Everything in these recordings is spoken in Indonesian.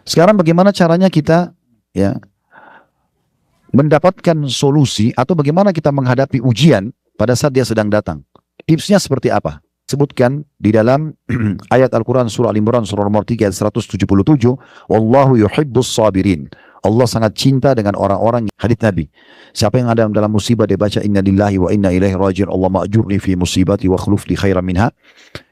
Sekarang bagaimana caranya kita ya mendapatkan solusi atau bagaimana kita menghadapi ujian pada saat dia sedang datang? Tipsnya seperti apa? Sebutkan di dalam ayat Al-Quran surah Al-Imran surah nomor 3 ayat 177, Wallahu yuhibbus sabirin. Allah sangat cinta dengan orang-orang, hadits Nabi. Siapa yang ada dalam musibah dia baca inna lillahi wa inna ilaihi raji'un, Allah ma'jurni fi musibati wa khuluf li khairan minha.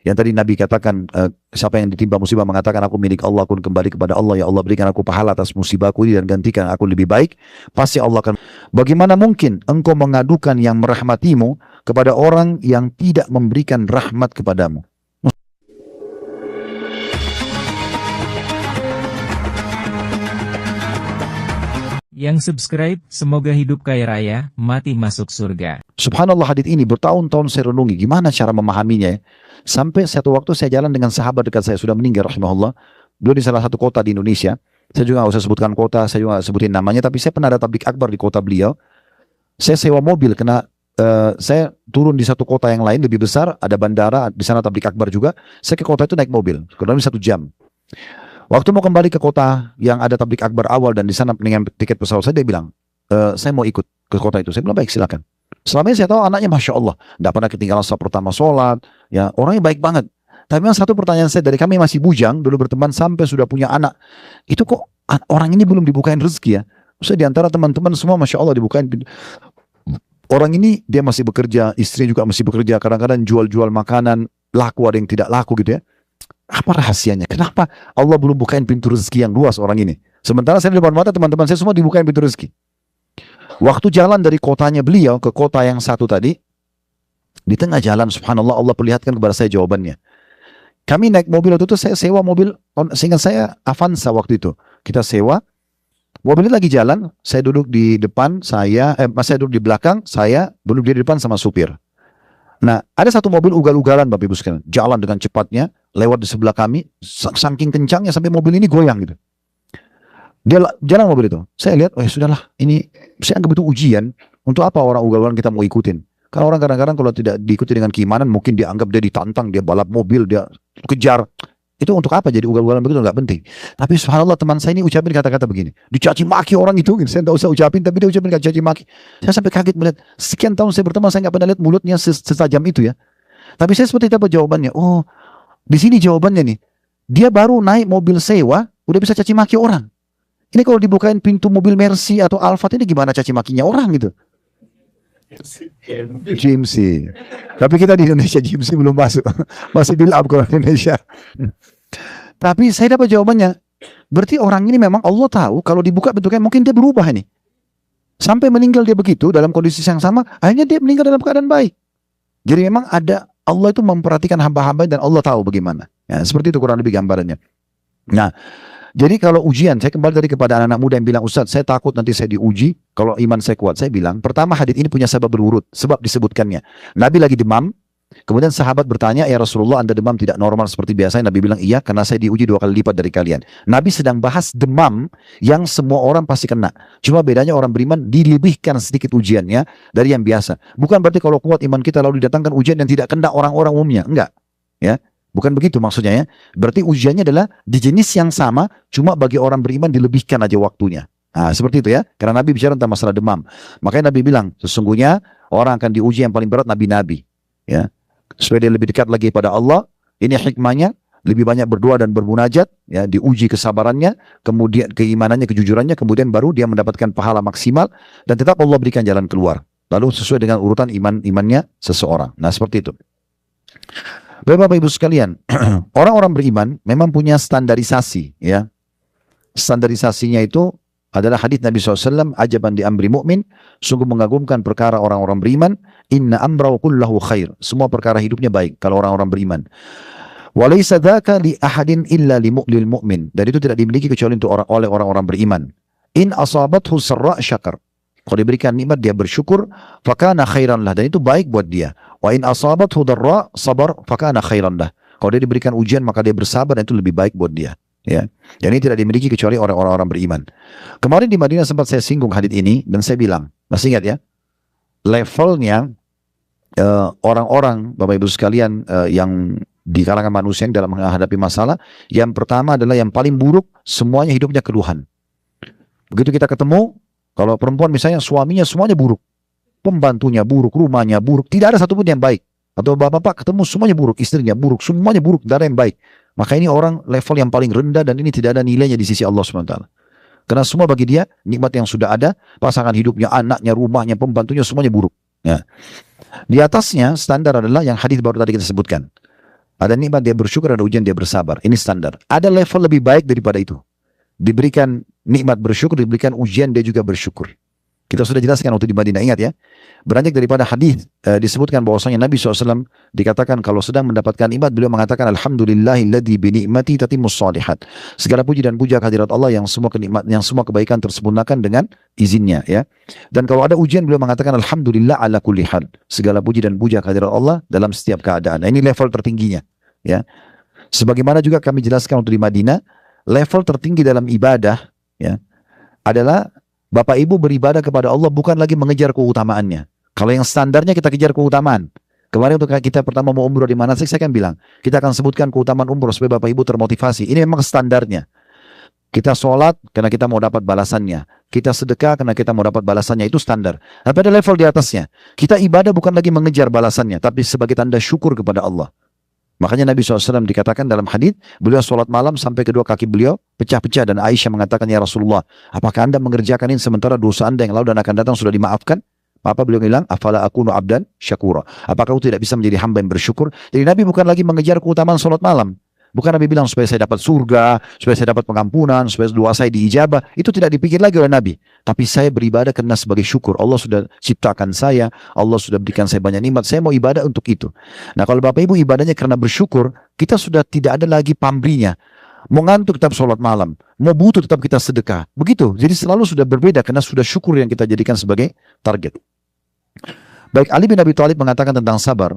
Yang tadi Nabi katakan, siapa yang ditimpa musibah mengatakan aku milik Allah, aku kembali kepada Allah, ya Allah berikan aku pahala atas musibahku ini dan gantikan aku lebih baik. Pasti Allah akan. Bagaimana mungkin engkau mengadukan yang merahmatimu kepada orang yang tidak memberikan rahmat kepadamu? Yang subscribe, semoga hidup kaya raya, mati masuk surga. Subhanallah, hadits ini bertahun-tahun saya renungi, gimana cara memahaminya ya. Sampai satu waktu saya jalan dengan sahabat dekat saya, sudah meninggal rahimahullah. Beliau di salah satu kota di Indonesia. Saya juga nggak usah sebutkan kota, saya juga nggak sebutin namanya, tapi saya pernah ada tablik akbar di kota beliau. Saya sewa mobil, karena saya turun di satu kota yang lain, lebih besar, ada bandara, di sana tablik akbar juga. Saya ke kota itu naik mobil, kurang lebih 1 jam. Waktu mau kembali ke kota yang ada tablik akbar awal dan di sana dengan tiket pesawat saya, dia bilang, saya mau ikut ke kota itu. Saya bilang, baik silakan. Selama ini saya tahu anaknya Masya Allah, tidak pernah ketinggalan saat pertama sholat, ya orangnya baik banget. Tapi memang satu pertanyaan saya, dari kami masih bujang, dulu berteman sampai sudah punya anak, itu kok orang ini belum dibukain rezeki ya? Maksudnya di antara teman-teman semua Masya Allah dibukain. Orang ini dia masih bekerja, istri juga masih bekerja, kadang-kadang jual-jual makanan, laku ada yang tidak laku gitu ya. Apa rahasianya? Kenapa Allah belum bukain pintu rezeki yang luas orang ini? Sementara saya di depan mata teman-teman saya semua dibukain pintu rezeki. Waktu jalan dari kotanya beliau ke kota yang satu tadi, di tengah jalan subhanallah Allah perlihatkan kepada saya jawabannya. Kami naik mobil itu saya sewa mobil, seingat saya Avanza waktu itu. Kita sewa, mobil ini lagi jalan, saya duduk di depan, saya duduk di belakang, saya duduk di depan sama supir. Nah, ada satu mobil ugal-ugalan Bapak Ibu sekalian, jalan dengan cepatnya, lewat di sebelah kami, saking kencangnya sampai mobil ini goyang gitu. Dia jalan mobil itu, saya lihat, oh ya sudahlah, ini saya anggap itu ujian. Untuk apa orang ugal-ugalan kita mau ikutin? Karena orang kadang-kadang kalau tidak diikuti dengan keimanan, mungkin dia anggap dia ditantang, dia balap mobil, dia kejar. Itu untuk apa jadi ugal-ugalan begitu, nggak penting. Tapi subhanallah teman saya ini ucapin kata-kata begini, dicaci maki orang itu, saya tidak usah ucapin, tapi dia ucapin kata caci maki. Saya sampai kaget melihat, sekian tahun saya berteman, saya nggak pernah lihat mulutnya setajam itu ya. Tapi saya seperti apa jawabannya? Oh, di sini jawabannya nih. Dia baru naik mobil sewa, udah bisa caci maki orang. Ini kalau dibukain pintu mobil Mercy atau Alphard ini gimana caci makinya orang gitu? GMC. Tapi kita di Indonesia GMC belum masuk. Masih build up kalau Indonesia. Tapi saya dapat jawabannya. Berarti orang ini memang Allah tahu kalau dibuka bentuknya mungkin dia berubah ini. Sampai meninggal dia begitu dalam kondisi yang sama, akhirnya dia meninggal dalam keadaan baik. Jadi memang ada, Allah itu memperhatikan hamba-hamba dan Allah tahu bagaimana. Ya, seperti itu kurang lebih gambarannya. Nah, jadi kalau ujian, saya kembali tadi kepada anak-anak muda yang bilang, Ustaz, saya takut nanti saya diuji, kalau iman saya kuat. Saya bilang, pertama hadits ini punya sebab berurut, sebab disebutkannya. Nabi lagi demam, kemudian sahabat bertanya, ya Rasulullah, Anda demam tidak normal seperti biasa? Nabi bilang, iya, karena saya diuji 2 kali lipat dari kalian. Nabi sedang bahas demam yang semua orang pasti kena. Cuma bedanya orang beriman dilebihkan sedikit ujiannya dari yang biasa. Bukan berarti kalau kuat iman kita lalu didatangkan ujian yang tidak kena orang-orang umumnya. Enggak. Ya. Bukan begitu maksudnya ya. Berarti ujiannya adalah di jenis yang sama, cuma bagi orang beriman dilebihkan aja waktunya. Nah, seperti itu ya. Karena Nabi bicara tentang masalah demam. Makanya Nabi bilang, sesungguhnya orang akan diuji yang paling berat nabi-nabi. Ya. Supaya dia lebih dekat lagi pada Allah. Ini hikmahnya, lebih banyak berdoa dan bermunajat, ya, diuji kesabarannya, kemudian keimanannya, kejujurannya, kemudian baru dia mendapatkan pahala maksimal dan tetap Allah berikan jalan keluar. Lalu sesuai dengan urutan imannya seseorang. Nah, seperti itu. Bapak Ibu sekalian, orang-orang beriman memang punya standarisasi, ya. Standarisasinya itu adalah hadits Nabi SAW, ajaban di amri mu'min, sungguh mengagumkan perkara orang-orang beriman, inna amrahu kullahu khair, semua perkara hidupnya baik kalau orang-orang beriman. Walaysa dzaka li ahadin illa li mu'min, dan itu tidak dimiliki kecuali oleh orang-orang beriman. In asabathu sarra syakar, kalau diberikan nikmat dia bersyukur, fakana khairan lah, dan itu baik buat dia. Wa in asabathu darra sabar, fakana khairan lah. Kalau dia diberikan ujian maka dia bersabar, dan itu lebih baik buat dia. Ya, dan ini tidak dimiliki kecuali orang-orang beriman. Kemarin di Madinah sempat saya singgung hadits ini dan saya bilang, masih ingat ya, levelnya orang-orang Bapak Ibu sekalian yang di kalangan manusia yang dalam menghadapi masalah. Yang pertama adalah yang paling buruk, semuanya hidupnya keluhan. Begitu kita ketemu, kalau perempuan misalnya suaminya semuanya buruk, pembantunya buruk, rumahnya buruk, tidak ada satupun yang baik. Atau bapak-bapak ketemu semuanya buruk, istrinya buruk, semuanya buruk, tidak ada yang baik. Maka ini orang level yang paling rendah dan ini tidak ada nilainya di sisi Allah SWT. Karena semua bagi dia, nikmat yang sudah ada, pasangan hidupnya, anaknya, rumahnya, pembantunya, semuanya buruk. Ya. Di atasnya, standar adalah yang hadis baru tadi kita sebutkan. Ada nikmat dia bersyukur, ada ujian dia bersabar. Ini standar. Ada level lebih baik daripada itu. Diberikan nikmat bersyukur, diberikan ujian dia juga bersyukur. Kita sudah jelaskan waktu di Madinah, ingat ya. Beranjak daripada hadis disebutkan bahwasanya Nabi SAW dikatakan kalau sedang mendapatkan nikmat, beliau mengatakan alhamdulillahilladzi bi ni'mati tatimmus shalihat. Segala puji dan puja kehadirat Allah yang semua kenikmatan, yang semua kebaikan tersempurnakan dengan izinnya, ya. Dan kalau ada ujian, beliau mengatakan alhamdulillah ala kulli hal. Segala puji dan puja kehadirat Allah dalam setiap keadaan. Nah, ini level tertingginya, ya. Sebagaimana juga kami jelaskan waktu di Madinah, level tertinggi dalam ibadah, ya, adalah Bapak Ibu beribadah kepada Allah bukan lagi mengejar keutamaannya. Kalau yang standarnya kita kejar keutamaan. Kemarin untuk kita pertama mau umroh di manasik, saya kan bilang, kita akan sebutkan keutamaan umroh supaya Bapak Ibu termotivasi. Ini memang standarnya. Kita sholat karena kita mau dapat balasannya. Kita sedekah karena kita mau dapat balasannya. Itu standar. Tapi ada level di atasnya. Kita ibadah bukan lagi mengejar balasannya, tapi sebagai tanda syukur kepada Allah. Makanya Nabi SAW dikatakan dalam hadis, beliau sholat malam sampai kedua kaki beliau pecah-pecah, dan Aisyah mengatakan, ya Rasulullah, apakah anda mengerjakan ini sementara dosa anda yang lalu dan akan datang sudah dimaafkan? Apa beliau bilang, afala akunu abdan syakura. Apakah aku tidak bisa menjadi hamba yang bersyukur? Jadi Nabi bukan lagi mengejar keutamaan sholat malam. Bukan Nabi bilang supaya saya dapat surga, supaya saya dapat pengampunan, supaya doa saya diijabah. Itu tidak dipikir lagi oleh Nabi. Tapi saya beribadah karena sebagai syukur. Allah sudah ciptakan saya, Allah sudah berikan saya banyak nikmat. Saya mau ibadah untuk itu. Nah, kalau Bapak Ibu ibadahnya karena bersyukur, kita sudah tidak ada lagi pamrihnya. Mau ngantuk tetap sholat malam, mau butuh tetap kita sedekah. Begitu. Jadi selalu sudah berbeda karena sudah syukur yang kita jadikan sebagai target. Baik, Ali bin Abi Thalib mengatakan tentang sabar,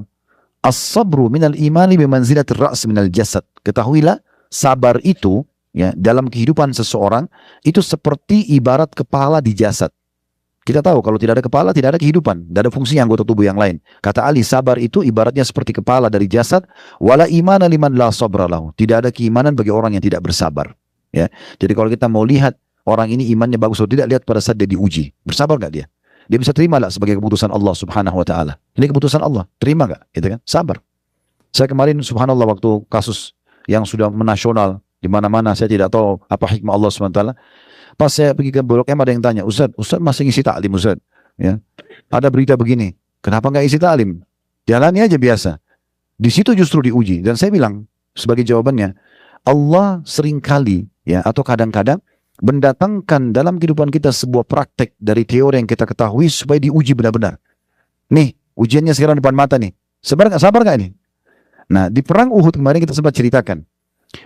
as-sabru minal imani bimanzilatir ra's minal jasad. Ketahuilah, sabar itu, ya, dalam kehidupan seseorang itu seperti ibarat kepala di jasad. Kita tahu kalau tidak ada kepala tidak ada kehidupan, tidak ada fungsi anggota tubuh yang lain. Kata Ali, sabar itu ibaratnya seperti kepala dari jasad. Wala imana liman la sabra lahu. Tidak ada keimanan bagi orang yang tidak bersabar. Ya, jadi kalau kita mau lihat orang ini imannya bagus atau tidak, lihat pada saat dia diuji, bersabar gak dia? Dia bisa terima lah sebagai keputusan Allah Subhanahu Wa Taala. Ini keputusan Allah, terima gak? Gitu kan? Sabar. Saya kemarin Subhanallah waktu kasus yang sudah menasional di mana-mana, saya tidak tahu apa hikmah Allah Subhanahu Wa Taala. Pas saya pergi ke Blok M ada yang tanya, Ustaz masih ngisi taklim Ustaz? Ya, ada berita begini, kenapa nggak isi taklim? Jalani aja biasa. Di situ justru diuji. Dan saya bilang sebagai jawabannya, Allah seringkali, ya, atau kadang-kadang mendatangkan dalam kehidupan kita sebuah praktek dari teori yang kita ketahui supaya diuji benar-benar. Nih, ujiannya sekarang depan mata nih. Sabar gak ini? Nah, di perang Uhud kemarin kita sempat ceritakan.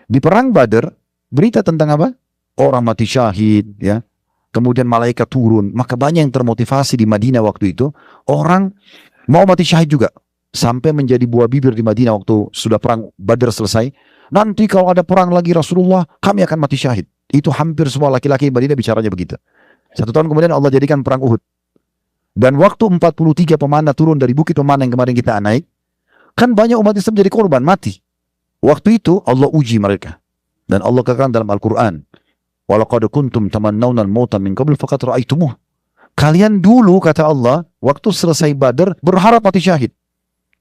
Di perang Badar, berita tentang apa? Orang mati syahid, ya. Kemudian malaikat turun. Maka banyak yang termotivasi di Madinah waktu itu. Orang mau mati syahid juga. Sampai menjadi buah bibir di Madinah waktu sudah perang Badar selesai. Nanti kalau ada perang lagi Rasulullah, kami akan mati syahid. Itu hampir semua laki-laki di Madinah bicaranya begitu. 1 tahun kemudian Allah jadikan perang Uhud. Dan waktu 43 pemanah turun dari bukit pemanah yang kemarin kita naik, kan banyak umat Islam jadi korban, mati. Waktu itu Allah uji mereka. Dan Allah katakan dalam Al-Quran, walaqad kuntum tamannawna al-mauta min qabl faqad ra'aitumuh. Kalian dulu, kata Allah, waktu selesai Badar berharap mati syahid.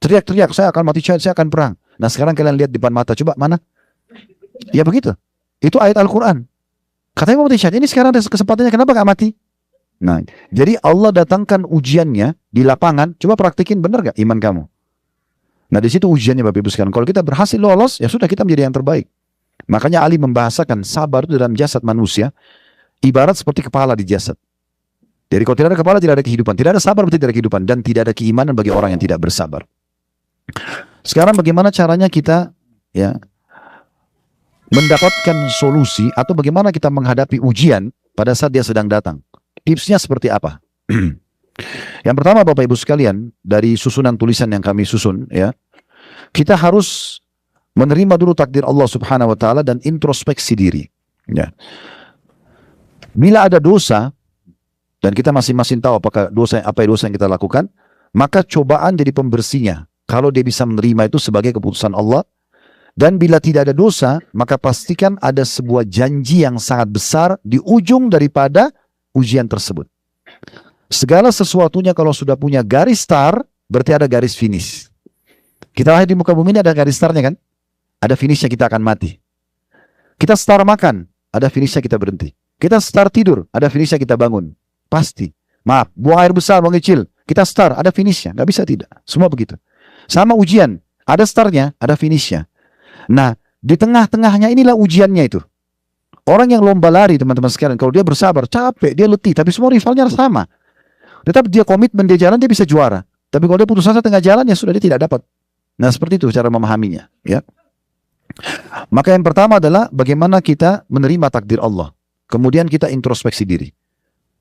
Teriak-teriak, saya akan mati syahid, saya akan perang. Nah, sekarang kalian lihat depan mata, coba mana? Ya begitu. Itu ayat Al-Quran. Katanya mau mati syahid, ini sekarang ada kesempatannya, kenapa gak mati? Nah, jadi Allah datangkan ujiannya di lapangan, coba praktikin, benar gak iman kamu? Nah, di situ ujiannya Bapak Ibu sekalian. Kalau kita berhasil lolos, ya sudah, kita menjadi yang terbaik. Makanya Ali membahasakan sabar itu dalam jasad manusia ibarat seperti kepala di jasad. Jadi kalau tidak ada kepala tidak ada kehidupan, tidak ada sabar berarti tidak ada kehidupan, dan tidak ada keimanan bagi orang yang tidak bersabar. Sekarang bagaimana caranya kita, ya, mendapatkan solusi atau bagaimana kita menghadapi ujian pada saat dia sedang datang? Tipsnya seperti apa? Yang pertama Bapak Ibu sekalian, dari susunan tulisan yang kami susun, ya, kita harus menerima dulu takdir Allah Subhanahu Wa Taala dan introspeksi diri. Ya. Bila ada dosa dan kita masing-masing tahu apakah dosa yang kita lakukan, maka cobaan jadi pembersihnya. Kalau dia bisa menerima itu sebagai keputusan Allah, Dan bila tidak ada dosa, maka pastikan ada sebuah janji yang sangat besar di ujung daripada ujian tersebut. Segala sesuatunya kalau sudah punya garis start, berarti ada garis finish. Kita lahir di muka bumi ini ada garis startnya kan? Ada finishnya, kita akan mati. Kita start makan, ada finishnya kita berhenti. Kita start tidur, ada finishnya kita bangun. Pasti. Maaf, buang air besar, buang kecil. Kita start, ada finishnya. Gak bisa tidak. Semua begitu. Sama ujian, ada startnya, ada finishnya. Nah, di tengah-tengahnya inilah ujiannya itu. Orang yang lomba lari, teman-teman sekalian, kalau dia bersabar, capek, dia letih, tapi semua rivalnya sama. Tetap dia komitmen, dia jalan, dia bisa juara. Tapi kalau dia putus asa tengah jalan, ya sudah, dia tidak dapat. Nah, seperti itu cara memahaminya. Ya. Maka yang pertama adalah bagaimana kita menerima takdir Allah. Kemudian kita introspeksi diri.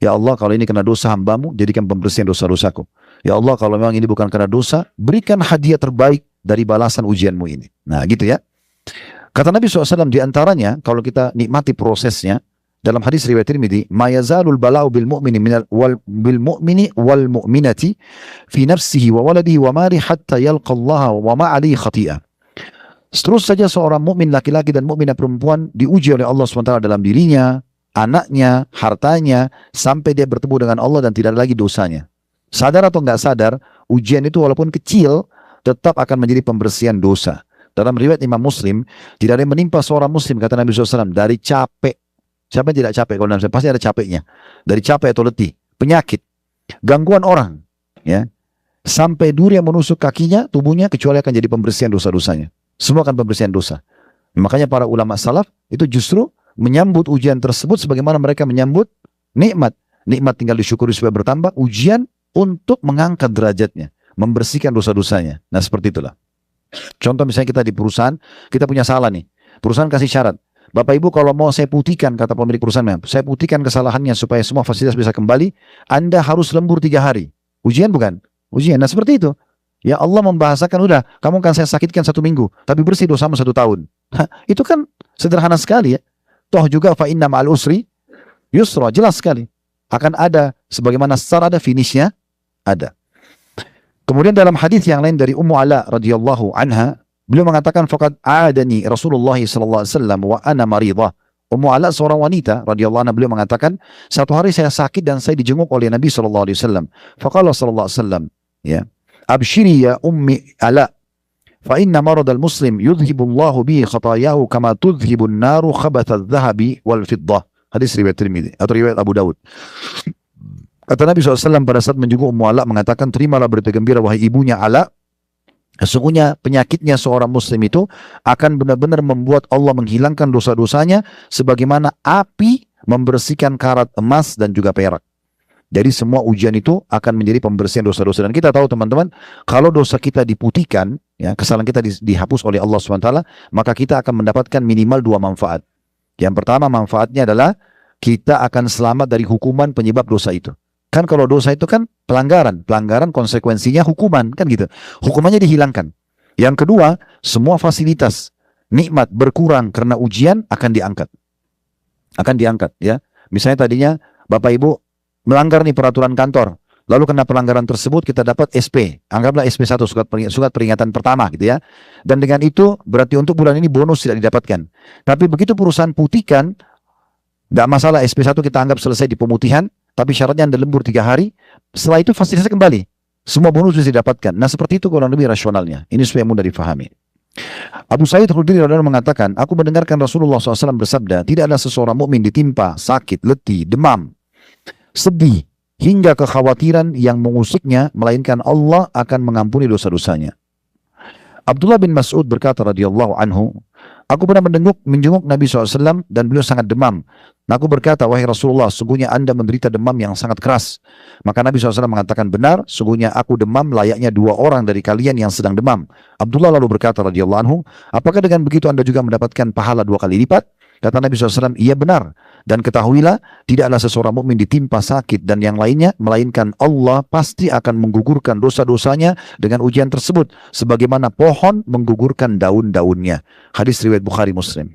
Ya Allah, kalau ini kena dosa hambamu, jadikan pembersihan dosa-dosaku. Ya Allah, kalau memang ini bukan karena dosa, berikan hadiah terbaik dari balasan ujianmu ini. Nah, gitu ya. Kata Nabi SAW di antaranya, kalau kita nikmati prosesnya, dalam hadis riwayat Tirmidzi, "Ma yazalul bala'u bil mu'mini wal mu'minati fi nafsihi wa waladihi wa mali hatta yalqa Allah wa ma 'alaihi khati'ah." Terus saja seorang mukmin laki-laki dan mukminah perempuan diuji oleh Allah SWT dalam dirinya, anaknya, hartanya, sampai dia bertemu dengan Allah dan tidak ada lagi dosanya. Sadar atau nggak sadar, ujian itu walaupun kecil, tetap akan menjadi pembersihan dosa. Dalam riwayat Imam Muslim, tidak ada yang menimpa seorang muslim, kata Nabi SAW, dari capek. Siapa yang tidak capek? Kalau dalam pasti ada capeknya. Dari capek atau letih, penyakit, gangguan orang, ya, sampai duri yang menusuk kakinya, tubuhnya, kecuali akan jadi pembersihan dosa-dosanya. Semua akan pembersihan dosa. Makanya para ulama salaf itu justru menyambut ujian tersebut sebagaimana mereka menyambut nikmat. Nikmat tinggal disyukuri supaya bertambah, ujian untuk mengangkat derajatnya, membersihkan dosa-dosanya. Nah, seperti itulah. Contoh misalnya kita di perusahaan, kita punya salah nih. Perusahaan kasih syarat. Bapak Ibu kalau mau saya putihkan, kata pemilik perusahaan, saya putihkan kesalahannya supaya semua fasilitas bisa kembali, Anda harus lembur 3 hari. Ujian bukan? Ujian. Nah, seperti itu. Ya Allah membahasakan, udah, kamu akan saya sakitkan 1 minggu, tapi bersih dosamu 1 tahun. Itu kan sederhana sekali ya. Toh juga fa inna ma'al usri yusra, jelas sekali. Akan ada, sebagaimana start ada, finishnya ada. Kemudian dalam hadis yang lain dari Ummu Ala radhiyallahu anha, beliau mengatakan faqad adani Rasulullah sallallahu alaihi wasallam wa ana maridah. Ummu Ala seorang wanita radhiyallahu anha, beliau mengatakan, satu hari saya sakit dan saya dijenguk oleh Nabi sallallahu alaihi wasallam. Faqala sallallahu alaihi wasallam, ya, abshiri ya ummi Ala, fa inna marad al-muslim yudhibu Allah bihi khatayahu kama tudhibu an-naru khabath adh-dhahabi wal fiddah. Hadis riwayat Tirmidzi atau riwayat Abu Daud. Kata Nabi SAW pada saat menjenguk Ummu Ala, mengatakan, terimalah berita gembira wahai ibunya Ala, sesungguhnya penyakitnya seorang muslim itu akan benar-benar membuat Allah menghilangkan dosa-dosanya sebagaimana api membersihkan karat emas dan juga perak. Jadi semua ujian itu akan menjadi pembersihan dosa-dosa. Dan kita tahu teman-teman, kalau dosa kita diputihkan, ya, kesalahan kita dihapus oleh Allah SWT, maka kita akan mendapatkan minimal 2 manfaat. Yang pertama manfaatnya adalah kita akan selamat dari hukuman penyebab dosa itu. Kan kalau dosa itu kan pelanggaran konsekuensinya hukuman, kan gitu. Hukumannya dihilangkan. Yang kedua, semua fasilitas, nikmat berkurang karena ujian akan diangkat. Akan diangkat, ya. Misalnya tadinya Bapak Ibu melanggar nih peraturan kantor, lalu kena pelanggaran tersebut kita dapat SP. Anggaplah SP1, surat peringatan pertama gitu ya. Dan dengan itu berarti untuk bulan ini bonus tidak didapatkan. Tapi begitu perusahaan putihkan, tidak masalah, SP1 kita anggap selesai di pemutihan, tapi syaratnya Anda lembur 3 hari, setelah itu fasilitasnya kembali. Semua bonus bisa didapatkan. Nah, seperti itu kurang lebih rasionalnya. Ini supaya mudah difahami. Abu Sa'id Al-Khudri radhiyallahu anhu mengatakan, aku mendengarkan Rasulullah SAW bersabda, tidak ada seseorang mukmin ditimpa sakit, letih, demam, sedih, hingga kekhawatiran yang mengusiknya, melainkan Allah akan mengampuni dosa-dosanya. Abdullah bin Mas'ud berkata radhiyallahu anhu, aku pernah menjenguk Nabi SAW dan beliau sangat demam. Nah, aku berkata, wahai Rasulullah, sungguhnya Anda menderita demam yang sangat keras. Maka Nabi SAW mengatakan, benar, sungguhnya aku demam layaknya 2 orang dari kalian yang sedang demam. Abdullah lalu berkata radhiyallahu anhu, apakah dengan begitu Anda juga mendapatkan pahala 2 kali lipat? Kata Nabi SAW, iya benar. Dan ketahuilah, tidaklah seseorang mukmin ditimpa sakit dan yang lainnya, melainkan Allah pasti akan menggugurkan dosa-dosanya dengan ujian tersebut, sebagaimana pohon menggugurkan daun-daunnya. Hadis riwayat Bukhari Muslim.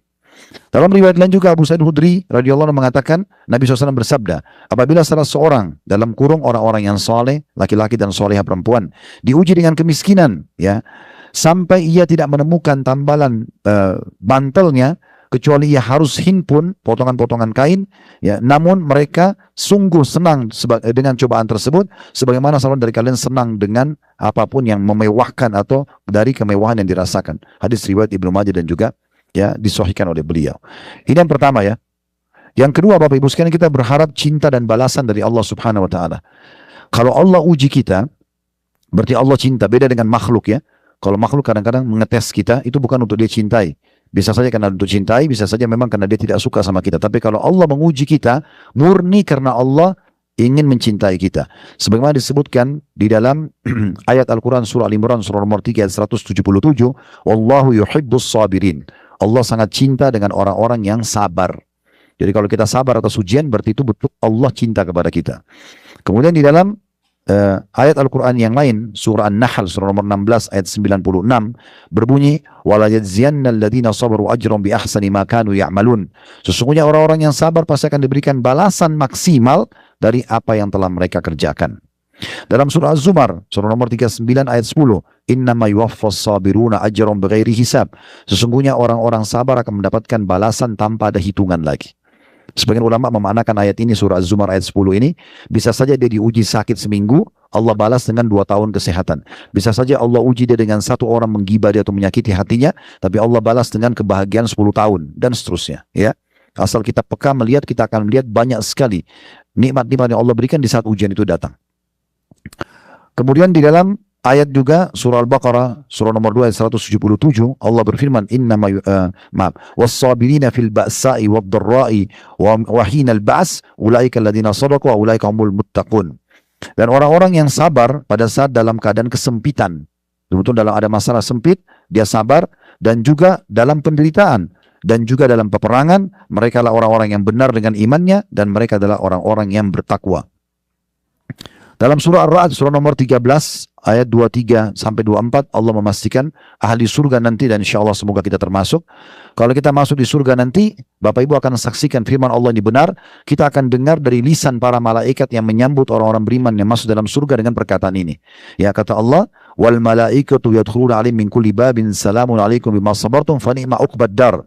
Dalam riwayat lain juga Abu Sa'id Al-Khudri radhiyallahu anhu mengatakan, Nabi SAW bersabda, apabila salah seorang dalam kurung orang-orang yang soleh, laki-laki dan soleha perempuan, diuji dengan kemiskinan, ya, sampai ia tidak menemukan tambalan bantalnya, kecuali ia harus himpun potongan-potongan kain, ya. Namun mereka sungguh senang dengan cobaan tersebut, sebagaimana salah dari kalian senang dengan apapun yang memewahkan atau dari kemewahan yang dirasakan. Hadis riwayat Ibnu Majah dan juga ya disahihkan oleh beliau. Ini yang pertama ya. Yang kedua, Bapak Ibu sekalian, kita berharap cinta dan balasan dari Allah Subhanahu wa taala. Kalau Allah uji kita, berarti Allah cinta. Beda dengan makhluk ya. Kalau makhluk kadang-kadang mengetes kita, itu bukan untuk dia cintai. Bisa saja karena untuk cintai, bisa saja memang karena dia tidak suka sama kita. Tapi kalau Allah menguji kita, murni karena Allah ingin mencintai kita. Sebagaimana disebutkan di dalam ayat Al-Quran surah Al-Imran surah nomor 3 ayat 177, Wallahu yuhibbus sabirin. Allah sangat cinta dengan orang-orang yang sabar. Jadi kalau kita sabar atas ujian, berarti itu betul Allah cinta kepada kita. Kemudian di dalam ayat Al-Quran yang lain, surah An-Nahl, surah nomor 16, ayat 96, berbunyi, وَلَا يَجْزِيَنَّ الَّذِينَ صَبَرُوا أَجْرًا بِأَحْسَنِ مَا كَانُوا يَعْمَلُونَ. Sesungguhnya orang-orang yang sabar pasti akan diberikan balasan maksimal dari apa yang telah mereka kerjakan. Dalam surah Az-Zumar, surah nomor 39, ayat 10, إِنَّمَا يُوَفَّى الصَّابِرُونَ أَجْرًا بِغَيْرِ حِسَابٍ. Sesungguhnya orang-orang sabar akan mendapatkan balasan tanpa ada hitungan lagi. Sebagian ulama memaknakan ayat ini, surah Az-Zumar ayat 10 ini, bisa saja dia diuji sakit seminggu, Allah balas dengan 2 tahun kesehatan. Bisa saja Allah uji dia dengan 1 orang menggibah dia atau menyakiti hatinya, tapi Allah balas dengan kebahagiaan 10 tahun, dan seterusnya. Ya, asal kita peka melihat, kita akan melihat banyak sekali nikmat-nikmat yang Allah berikan di saat ujian itu datang. Kemudian di dalam ayat juga surah Al-Baqarah surah nomor 2 ayat 177, Allah berfirman, was-sabirina fil ba'sa'i wad-dharra'i wa hinal ba's ulaika alladziina shadaqu wa ulaika humul muttaqun. Dan orang-orang yang sabar pada saat dalam keadaan kesempitan, betul dalam ada masalah sempit, dia sabar, dan juga dalam penderitaan, dan juga dalam peperangan, mereka adalah orang-orang yang benar dengan imannya, dan mereka adalah orang-orang yang bertakwa. Dalam surah Ar-Ra'd, surah nomor 13, ayat 23 sampai 24, Allah memastikan ahli surga nanti, dan insya Allah semoga kita termasuk. Kalau kita masuk di surga nanti, Bapak Ibu akan saksikan firman Allah ini benar. Kita akan dengar dari lisan para malaikat yang menyambut orang-orang beriman yang masuk dalam surga dengan perkataan ini. Ya, kata Allah, wal malaikatu yadkhuluna alaihim min kulli babin salamun alaikum bima sabartum fa ni'ma uqbad dar.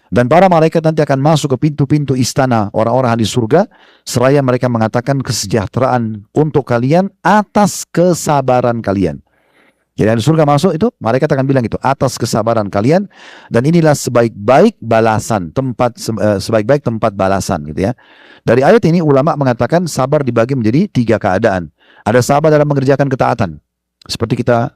Dan para malaikat nanti akan masuk ke pintu-pintu istana orang-orang ahli surga, seraya mereka mengatakan kesejahteraan untuk kalian atas kesabaran kalian. Jadi ahli surga masuk itu, malaikat akan bilang itu, atas kesabaran kalian, dan inilah sebaik-baik balasan, sebaik-baik tempat balasan gitu ya. Dari ayat ini ulama mengatakan sabar dibagi menjadi 3 keadaan. Ada sabar dalam mengerjakan ketaatan, seperti kita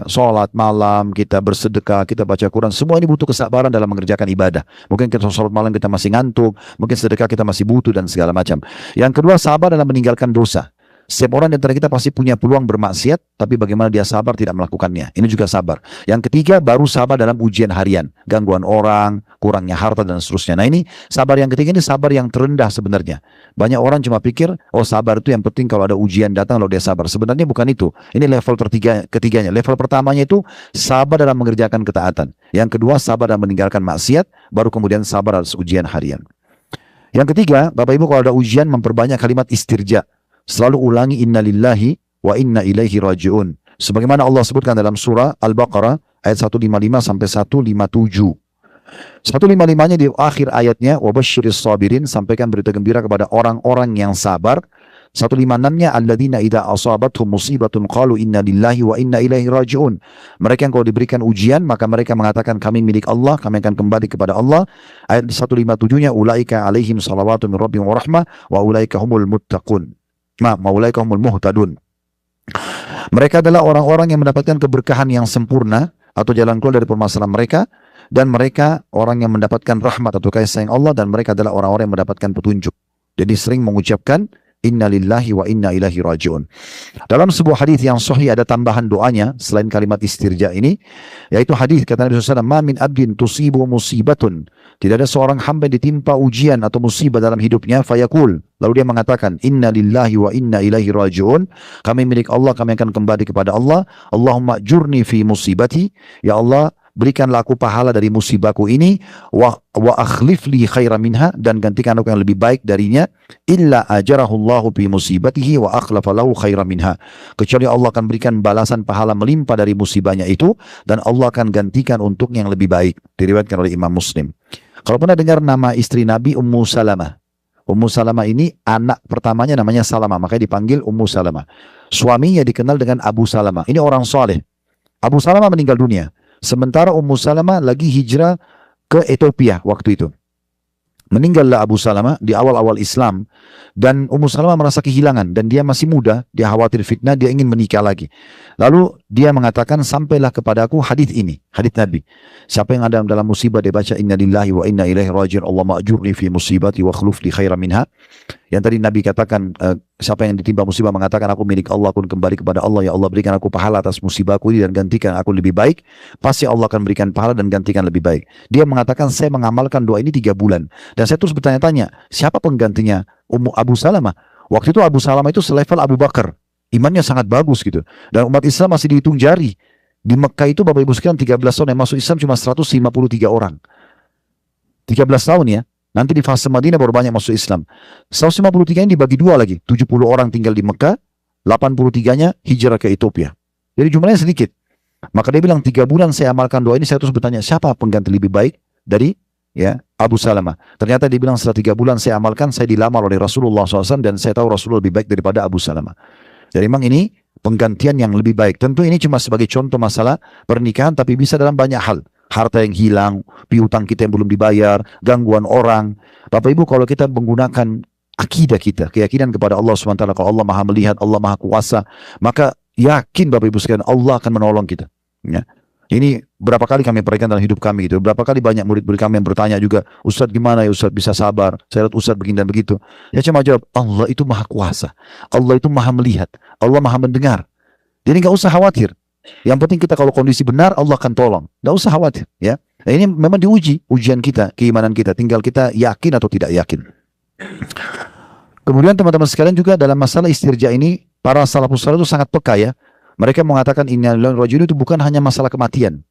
sholat malam, kita bersedekah, kita baca Quran, semua ini butuh kesabaran dalam mengerjakan ibadah. Mungkin kita sholat malam kita masih ngantuk, mungkin sedekah kita masih butuh, dan segala macam. Yang kedua, sabar dalam meninggalkan dosa. Setiap orang di antara kita pasti punya peluang bermaksiat, tapi bagaimana dia sabar tidak melakukannya. Ini juga sabar. Yang ketiga, baru sabar dalam ujian harian, gangguan orang, kurangnya harta, dan seterusnya. Nah ini sabar yang ketiga, ini sabar yang terendah sebenarnya. Banyak orang cuma pikir, oh sabar itu yang penting kalau ada ujian datang lalu dia sabar. Sebenarnya bukan itu. Ini level ketiganya. Level pertamanya itu sabar dalam mengerjakan ketaatan. Yang kedua, sabar dalam meninggalkan maksiat, baru kemudian sabar atas ujian harian. Yang ketiga, Bapak Ibu, kalau ada ujian, memperbanyak kalimat istirja. Selalu ulangi inna lillahi wa inna ilaihi raji'un. Sebagaimana Allah sebutkan dalam surah Al-Baqarah ayat 155 sampai 157. 155-nya di akhir ayatnya, wabasyiris sabirin, sampaikan berita gembira kepada orang-orang yang sabar. 156-nya, alladzina idza asabathum musibatun qalu inna lillahi wa inna ilaihi raji'un. Mereka yang kalau diberikan ujian, maka mereka mengatakan kami milik Allah, kami akan kembali kepada Allah. Ayat 157-nya, ulaika alaihim salawatu min rabbihim wa rahmah wa ulaika humul muttaqun. Maulaika humul muhtadun. Mereka adalah orang-orang yang mendapatkan keberkahan yang sempurna atau jalan keluar dari permasalahan mereka, dan mereka orang yang mendapatkan rahmat atau kasih sayang Allah, dan mereka adalah orang-orang yang mendapatkan petunjuk. Jadi sering mengucapkan inna lillahi wa inna ilaihi raji'un. Dalam sebuah hadis yang sahih ada tambahan doanya selain kalimat istirja ini, yaitu hadis kata Nabi SAW, ma min abdin tusibu musibatun. Tidak ada seorang hamba yang ditimpa ujian atau musibah dalam hidupnya, fayaqul, lalu dia mengatakan inna lillahi wa inna ilaihi raji'un. Kami milik Allah, kami akan kembali kepada Allah. Allahumma jurni fi musibati. Ya Allah, berikanlah aku pahala dari musibahku ini, wa akhlif li khairan minha, dan gantikan aku yang lebih baik darinya, illa ajarahullahu bi musibatihi wa akhlafa lahu khairan minha, kecuali Allah akan berikan balasan pahala melimpah dari musibahnya itu, dan Allah akan gantikan untuk yang lebih baik. Diriwayatkan oleh Imam Muslim. Kalau pernah dengar nama istri Nabi Ummu Salamah, Ummu Salamah ini anak pertamanya namanya Salamah, makanya dipanggil Ummu Salamah. Suaminya dikenal dengan Abu Salamah. Ini orang soleh. Abu Salamah meninggal dunia. Sementara Ummu Salamah lagi hijrah ke Ethiopia waktu itu. Meninggallah Abu Salamah di awal-awal Islam, dan Ummu Salamah merasa kehilangan, dan dia masih muda, dia khawatir fitnah, dia ingin menikah lagi. Lalu dia mengatakan, sampailah kepadaku hadis ini, hadis Nabi. Siapa yang ada dalam musibah dia baca inna lillahi wa inna ilaihi raji'un, Allah ma'jurni fi musibati wa khluf li khairan minha. Yang tadi Nabi katakan, siapa yang ditimpa musibah mengatakan aku milik Allah, aku kembali kepada Allah, ya Allah berikan aku pahala atas musibahku ini dan gantikan aku lebih baik, pasti Allah akan berikan pahala dan gantikan lebih baik. Dia mengatakan saya mengamalkan doa ini 3 bulan, dan saya terus bertanya-tanya siapa penggantinya Abu Salamah. Waktu itu Abu Salamah itu selevel Abu Bakar, imannya sangat bagus gitu, dan umat Islam masih dihitung jari. Di Mekah itu Bapak Ibu sekalian 13 tahun yang masuk Islam cuma 153 orang. 13 tahun ya. Nanti di fase Madinah baru banyak masuk Islam. 153 ini dibagi 2 lagi. 70 orang tinggal di Mekah, 83-nya hijrah ke Ethiopia. Jadi jumlahnya sedikit. Maka dia bilang 3 bulan saya amalkan doa ini, saya terus bertanya siapa pengganti lebih baik dari ya Abu Salamah. Ternyata dia bilang setelah 3 bulan saya amalkan, saya dilamar oleh Rasulullah SAW, dan saya tahu Rasulullah lebih baik daripada Abu Salamah. Jadi memang ini penggantian yang lebih baik. Tentu ini cuma sebagai contoh masalah pernikahan, tapi bisa dalam banyak hal. Harta yang hilang, piutang kita yang belum dibayar, gangguan orang. Bapak Ibu, kalau kita menggunakan akidah kita, keyakinan kepada Allah SWT, kalau Allah Maha melihat, Allah Maha kuasa, maka yakin Bapak Ibu sekalian Allah akan menolong kita. Ya. Ini berapa kali kami perhatikan dalam hidup kami gitu. Berapa kali banyak murid-murid kami yang bertanya juga, Ustadz gimana ya Ustadz bisa sabar? Saya lihat Ustadz begini dan begitu. Ya cuma jawab, Allah itu Maha kuasa, Allah itu Maha melihat, Allah Maha mendengar. Jadi nggak usah khawatir. Yang penting kita kalau kondisi benar, Allah akan tolong. Nggak usah khawatir. Ya. Nah, ini memang diuji, ujian kita, keimanan kita. Tinggal kita yakin atau tidak yakin. Kemudian teman-teman sekalian juga dalam masalah istirja ini, para salafus saleh itu sangat peka ya. Mereka mengatakan inna lillahi wa inna ilaihi raji'un itu bukan hanya masalah kematian.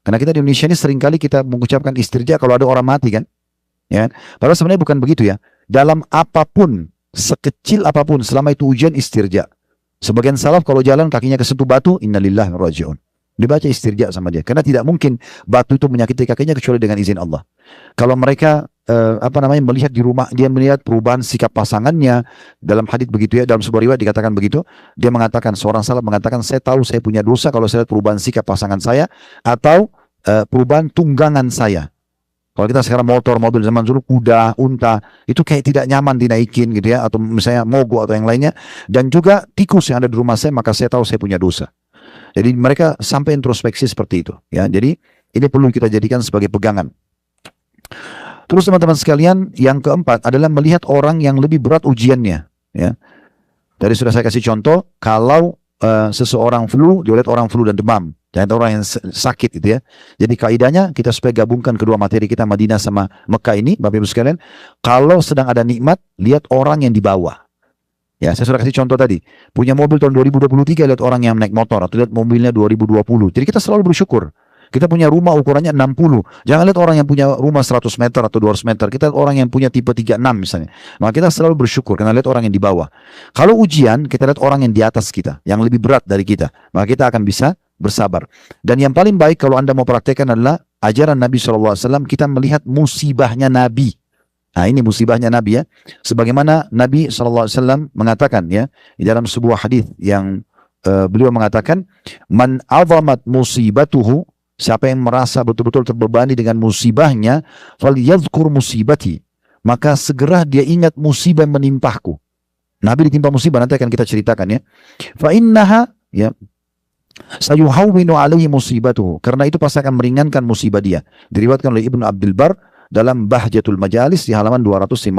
Karena kita di Indonesia ini seringkali kita mengucapkan istirja kalau ada orang mati kan. Ya. Padahal sebenarnya bukan begitu ya. Dalam apapun, sekecil apapun, selama itu ujian istirja. Sebagian salaf kalau jalan kakinya kesentuh batu, innalillahi wa raji'un. Dibaca istirja sama dia. Karena tidak mungkin batu itu menyakiti kakinya kecuali dengan izin Allah. Kalau mereka melihat di rumah, dia melihat perubahan sikap pasangannya, dalam hadits begitu ya, dalam sebuah riwayat dikatakan begitu, dia mengatakan, seorang salaf mengatakan, saya tahu saya punya dosa kalau saya lihat perubahan sikap pasangan saya, atau perubahan tunggangan saya. Kalau kita sekarang motor, mobil, zaman dulu kuda, unta, itu kayak tidak nyaman dinaikin gitu ya, atau misalnya mogok atau yang lainnya, dan juga tikus yang ada di rumah saya, maka saya tahu saya punya dosa. Jadi mereka sampai introspeksi seperti itu ya. Jadi ini perlu kita jadikan sebagai pegangan. Terus teman-teman sekalian, yang keempat adalah melihat orang yang lebih berat ujiannya ya. Tadi sudah saya kasih contoh, kalau seseorang flu, dia lihat orang flu dan demam, jangan orang yang sakit gitu ya. Jadi kaidahnya kita supaya gabungkan kedua materi kita, Madinah sama Mekah ini, Bapak Ibu sekalian, kalau sedang ada nikmat, lihat orang yang di bawah. Ya, saya sudah kasih contoh tadi, punya mobil tahun 2023, lihat orang yang naik motor, atau lihat mobilnya 2020. Jadi kita selalu bersyukur. Kita punya rumah ukurannya 60. Jangan lihat orang yang punya rumah 100 meter atau 200 meter. Kita lihat orang yang punya tipe 36 misalnya. Maka kita selalu bersyukur karena lihat orang yang di bawah. Kalau ujian, kita lihat orang yang di atas kita, yang lebih berat dari kita. Maka kita akan bisa bersabar. Dan yang paling baik kalau Anda mau praktekkan adalah ajaran Nabi SAW, kita melihat musibahnya Nabi. Nah ini musibahnya Nabi ya. Sebagaimana Nabi SAW mengatakan ya, di dalam sebuah hadis yang beliau mengatakan, man azamat musibatuhu, siapa yang merasa betul-betul terbebani dengan musibahnya, falyadhkur musibati, maka segera dia ingat musibah yang menimpahku. Nabi ditimpa musibah, nanti akan kita ceritakan ya. Fa innaha ya sayuhawwinu alaihi musibatuhu, karena itu pasti akan meringankan musibah dia. Diriwayatkan oleh Ibnu Abdul Bar dalam Bahjatul Majalis di halaman 259.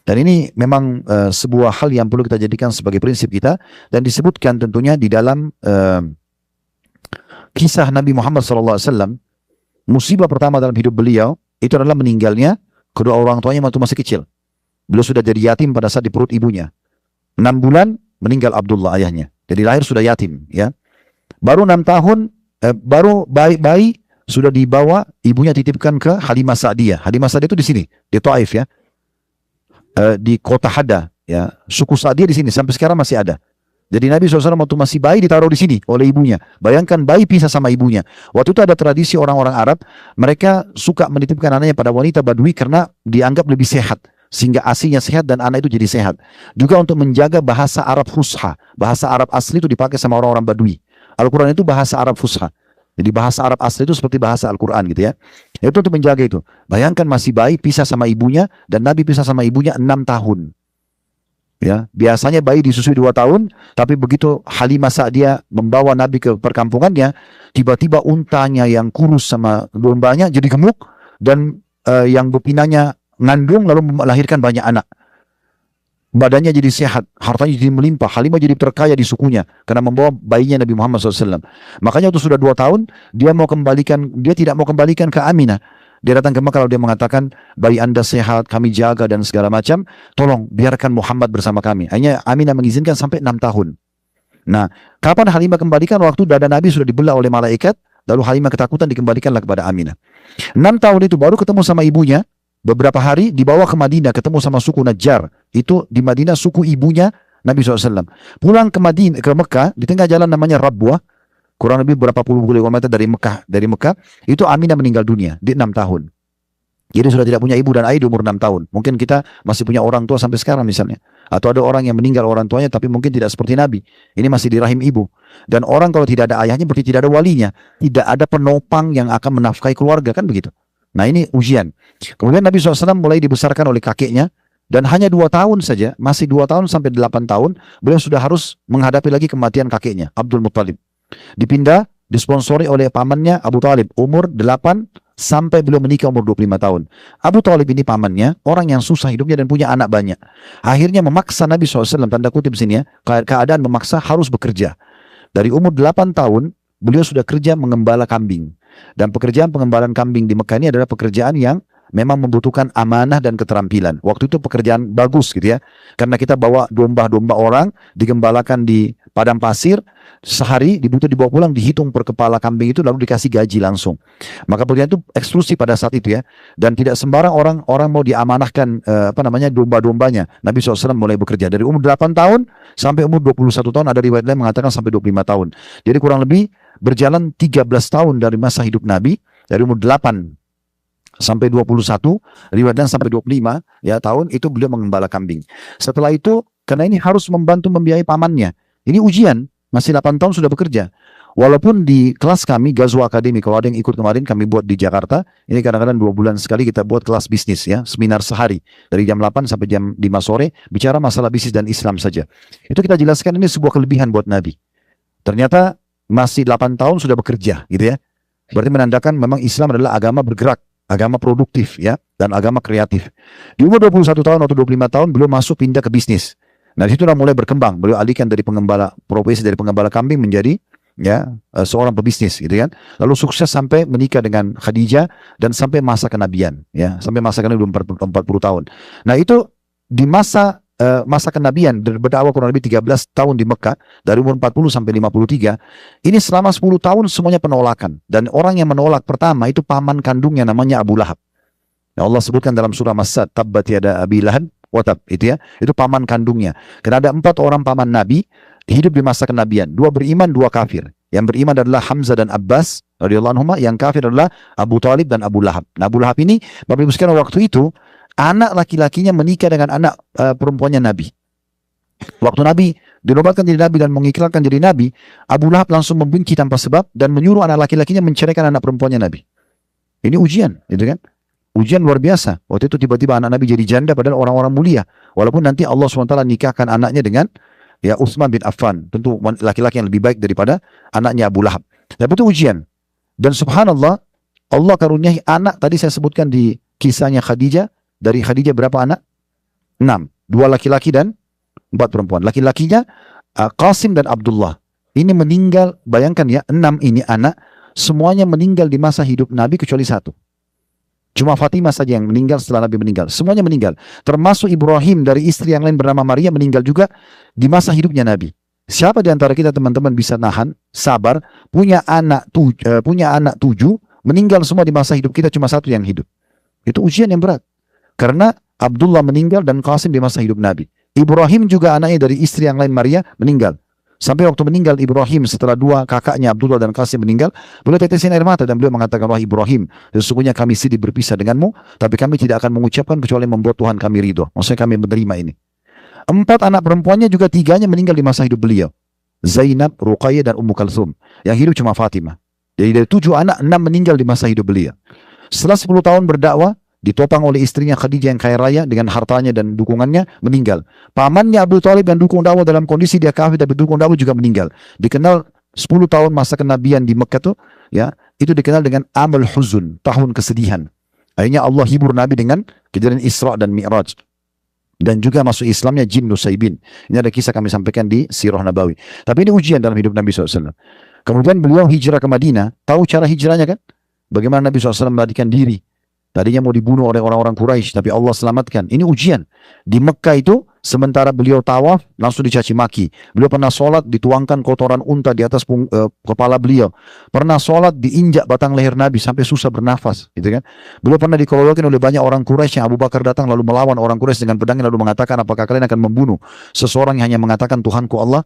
Dan ini memang sebuah hal yang perlu kita jadikan sebagai prinsip kita, dan disebutkan tentunya di dalam kisah Nabi Muhammad SAW, musibah pertama dalam hidup beliau itu adalah meninggalnya kedua orang tuanya waktu masih kecil. Beliau sudah jadi yatim pada saat di perut ibunya. 6 bulan meninggal Abdullah ayahnya. Jadi lahir sudah yatim ya. Baru 6 tahun baru bayi sudah dibawa, ibunya titipkan ke Halimah Sa'diyah. Halimah Sa'diyah itu di sini, di Taif ya, di kota Hada ya. Suku Sa'diyah di sini sampai sekarang masih ada. Jadi Nabi SAW waktu masih bayi ditaruh di sini oleh ibunya. Bayangkan bayi pisah sama ibunya. Waktu itu ada tradisi orang-orang Arab, mereka suka menitipkan anaknya pada wanita Badui karena dianggap lebih sehat. Sehingga asinya sehat dan anak itu jadi sehat. Juga untuk menjaga bahasa Arab Fusha. Bahasa Arab asli itu dipakai sama orang-orang Badui. Al-Quran itu bahasa Arab Fusha. Jadi bahasa Arab asli itu seperti bahasa Al-Quran gitu ya. Itu untuk menjaga itu. Bayangkan masih bayi pisah sama ibunya, dan Nabi pisah sama ibunya 6 tahun. Ya, biasanya bayi disusui 2 tahun, tapi begitu Halimah Sa'diyah membawa Nabi ke perkampungannya, tiba-tiba untanya yang kurus sama dombanya jadi gemuk, dan yang betinanya ngandung lalu melahirkan banyak anak. Badannya jadi sehat, hartanya jadi melimpah, Halimah jadi terkaya di sukunya karena membawa bayinya Nabi Muhammad SAW. Makanya waktu sudah 2 tahun, dia tidak mau kembalikan ke Aminah. Dia datang ke Mekah, kalau dia mengatakan, bayi anda sehat, kami jaga dan segala macam, tolong biarkan Muhammad bersama kami. Hanya Aminah mengizinkan sampai 6 tahun. Nah, kapan Halimah kembalikan? Waktu dada Nabi sudah dibelah oleh malaikat, lalu Halimah ketakutan, dikembalikanlah kepada Aminah. 6 tahun itu baru ketemu sama ibunya, beberapa hari dibawa ke Madinah, ketemu sama suku Najjar. Itu di Madinah suku ibunya Nabi SAW. Pulang ke Madinah, ke Mekah, di tengah jalan namanya Rabwah, kurang lebih berapa puluh kilometer dari Mekah, itu Aminah meninggal dunia di 6 tahun. Jadi sudah tidak punya ibu dan ayah di umur 6 tahun. Mungkin kita masih punya orang tua sampai sekarang misalnya. Atau ada orang yang meninggal orang tuanya tapi mungkin tidak seperti Nabi. Ini masih di rahim ibu. Dan orang kalau tidak ada ayahnya berarti tidak ada walinya. Tidak ada penopang yang akan menafkahi keluarga, kan begitu. Nah ini ujian. Kemudian Nabi SAW mulai dibesarkan oleh kakeknya. Dan hanya 2 tahun saja, masih 2 tahun sampai 8 tahun, beliau sudah harus menghadapi lagi kematian kakeknya, Abdul Muttalib. Dipindah, disponsori oleh pamannya Abu Talib, umur 8 sampai beliau menikah umur 25 tahun. Abu Talib ini pamannya, orang yang susah hidupnya dan punya anak banyak. Akhirnya memaksa Nabi SAW, tanda kutip sini ya, keadaan memaksa harus bekerja. Dari umur 8 tahun, beliau sudah kerja mengembala kambing. Dan pekerjaan pengembalaan kambing di Mekah ini adalah pekerjaan yang memang membutuhkan amanah dan keterampilan. Waktu itu pekerjaan bagus gitu ya. Karena kita bawa domba-domba orang, digembalakan di padang pasir, sehari dibawa pulang, dihitung per kepala kambing itu, lalu dikasih gaji langsung. Maka pekerjaan itu eksklusif pada saat itu ya. Dan tidak sembarang orang mau diamanahkan domba-dombanya. Nabi SAW mulai bekerja dari umur 8 tahun sampai umur 21 tahun, ada riwayat lain mengatakan sampai 25 tahun. Jadi kurang lebih berjalan 13 tahun dari masa hidup Nabi, dari umur 8 sampai 21, riwayat sampai 25 ya tahun itu beliau mengembala kambing. Setelah itu, karena ini harus membantu membiayai pamannya. Ini ujian, masih 8 tahun sudah bekerja. Walaupun di kelas kami, Ghazwa Academy, kalau ada yang ikut kemarin kami buat di Jakarta, ini kadang-kadang 2 bulan sekali kita buat kelas bisnis ya, seminar sehari. Dari jam 8 sampai jam 5 sore, bicara masalah bisnis dan Islam saja. Itu kita jelaskan ini sebuah kelebihan buat Nabi. Ternyata masih 8 tahun sudah bekerja gitu ya. Berarti menandakan memang Islam adalah agama bergerak, agama produktif ya, dan agama kreatif. Di umur 21 tahun atau 25 tahun beliau masuk pindah ke bisnis. Nah, disitu mulai berkembang. Beliau alihkan dari profesi dari pengembala kambing menjadi ya seorang pebisnis gitu kan. Lalu sukses sampai menikah dengan Khadijah dan sampai masa kenabian ya, sampai masa kenabian 40 tahun. Nah, itu di masa kenabian, berdakwah kurang lebih 13 tahun di Mekah, dari umur 40 sampai 53, ini selama 10 tahun semuanya penolakan. Dan orang yang menolak pertama itu paman kandungnya namanya Abu Lahab. Ya, Allah sebutkan dalam surah Mas-Sad, tabbat yada Abi Lahab wa tab, itu ya, itu paman kandungnya. Karena ada 4 orang paman Nabi hidup di masa kenabian, 2 beriman, 2 kafir. Yang beriman adalah Hamzah dan Abbas radhiyallahu anhuma, yang kafir adalah Abu Talib dan Abu Lahab. Nah, Abu Lahab ini, Bapak Ibu sekalian, waktu itu anak laki-lakinya menikah dengan anak perempuannya Nabi. Waktu Nabi dinobatkan jadi Nabi dan mengiklankan jadi Nabi, Abu Lahab langsung membenci tanpa sebab dan menyuruh anak laki-lakinya menceraikan anak perempuannya Nabi. Ini ujian, gitu kan? Ujian luar biasa. Waktu itu tiba-tiba anak Nabi jadi janda padahal orang-orang mulia. Walaupun nanti Allah SWT nikahkan anaknya dengan ya Utsman bin Affan. Tentu laki-laki yang lebih baik daripada anaknya Abu Lahab. Tapi itu ujian. Dan subhanallah, Allah karuniai anak, tadi saya sebutkan di kisahnya Khadijah. Dari Khadijah berapa anak? 6. 2 laki-laki dan 4 perempuan. Laki-lakinya Qasim dan Abdullah. Ini meninggal, bayangkan ya, 6 ini anak, semuanya meninggal di masa hidup Nabi kecuali 1. Cuma Fatimah saja yang meninggal setelah Nabi meninggal. Semuanya meninggal. Termasuk Ibrahim dari istri yang lain bernama Maria meninggal juga di masa hidupnya Nabi. Siapa di antara kita teman-teman bisa nahan, sabar, punya anak 7, meninggal semua di masa hidup kita, cuma satu yang hidup. Itu ujian yang berat. Karena Abdullah meninggal dan Qasim di masa hidup Nabi. Ibrahim juga anaknya dari istri yang lain, Maria, meninggal. Sampai waktu meninggal Ibrahim, setelah dua kakaknya Abdullah dan Qasim meninggal, beliau tetesin air mata dan beliau mengatakan, wahai Ibrahim, sesungguhnya kami sedih berpisah denganmu, tapi kami tidak akan mengucapkan kecuali membuat Tuhan kami ridho. Maksudnya kami menerima ini. 4 anak perempuannya juga 3-nya meninggal di masa hidup beliau. Zainab, Ruqayyah, dan Ummu Kalsum. Yang hidup cuma Fatimah. Jadi dari 7 anak, 6 meninggal di masa hidup beliau. Setelah 10 tahun berdakwah, ditopang oleh istrinya Khadijah yang kaya raya dengan hartanya dan dukungannya, meninggal. Pamannya Abu Thalib yang dukung dakwah dalam kondisi dia kafir tapi dukung dakwah juga meninggal. Dikenal 10 tahun masa kenabian di Mekah tuh, ya, itu dikenal dengan Amul Huzun, tahun kesedihan. Akhirnya Allah hibur Nabi dengan kejadian Isra dan Mi'raj. Dan juga masuk Islamnya Jin Nusaybin. Ini ada kisah kami sampaikan di Sirah Nabawi. Tapi ini ujian dalam hidup Nabi SAW. Kemudian beliau hijrah ke Madinah. Tahu cara hijrahnya kan? Bagaimana Nabi SAW melarikan diri. Tadinya mau dibunuh oleh orang-orang Quraisy, tapi Allah selamatkan. Ini ujian. Di Mekah itu, sementara beliau tawaf, langsung dicaci maki. Beliau pernah sholat, dituangkan kotoran unta di atas kepala beliau. Pernah sholat, diinjak batang leher Nabi sampai susah bernafas. Gitu kan? Beliau pernah dikeroyokin oleh banyak orang Quraisy yang Abu Bakar datang lalu melawan orang Quraisy dengan pedangnya lalu mengatakan, apakah kalian akan membunuh seseorang yang hanya mengatakan Tuhanku Allah?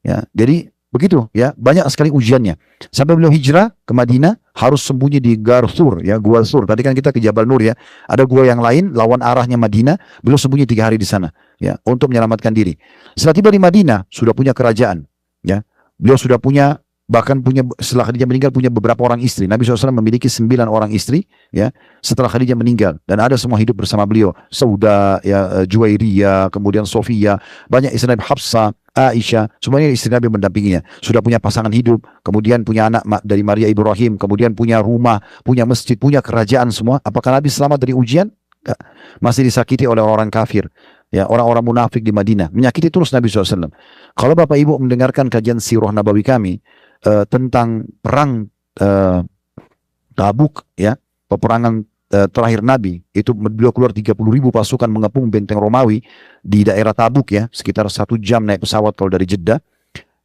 Ya, jadi begitu ya, banyak sekali ujiannya. Sampai beliau hijrah ke Madinah, harus sembunyi di Gar Thur, ya, Gua Thur. Tadi kan kita ke Jabal Nur ya. Ada gua yang lain, lawan arahnya Madinah. Beliau sembunyi 3 hari di sana, ya, untuk menyelamatkan diri. Setelah tiba di Madinah, sudah punya kerajaan, ya. Beliau sudah punya, bahkan punya, setelah Khadijah meninggal, punya beberapa orang istri. Nabi SAW memiliki 9 orang istri, ya, setelah Khadijah meninggal. Dan ada semua hidup bersama beliau. Sauda, ya, Juwairiyah, kemudian Sofia, banyak istri Nabi, Hafsah, Aisyah, semuanya istri Nabi mendampinginya. Sudah punya pasangan hidup, kemudian punya anak dari Maria Ibrahim, kemudian punya rumah, punya masjid, punya kerajaan semua. Apakah Nabi selamat dari ujian? Enggak. Masih disakiti oleh orang kafir, ya, orang-orang munafik di Madinah. Menyakiti terus Nabi SAW. Kalau Bapak Ibu mendengarkan kajian Sirah Nabawi kami tentang perang Tabuk, ya, peperangan terakhir Nabi, itu beliau keluar 30.000 pasukan mengepung benteng Romawi di daerah Tabuk, ya, sekitar 1 jam naik pesawat kalau dari Jeddah.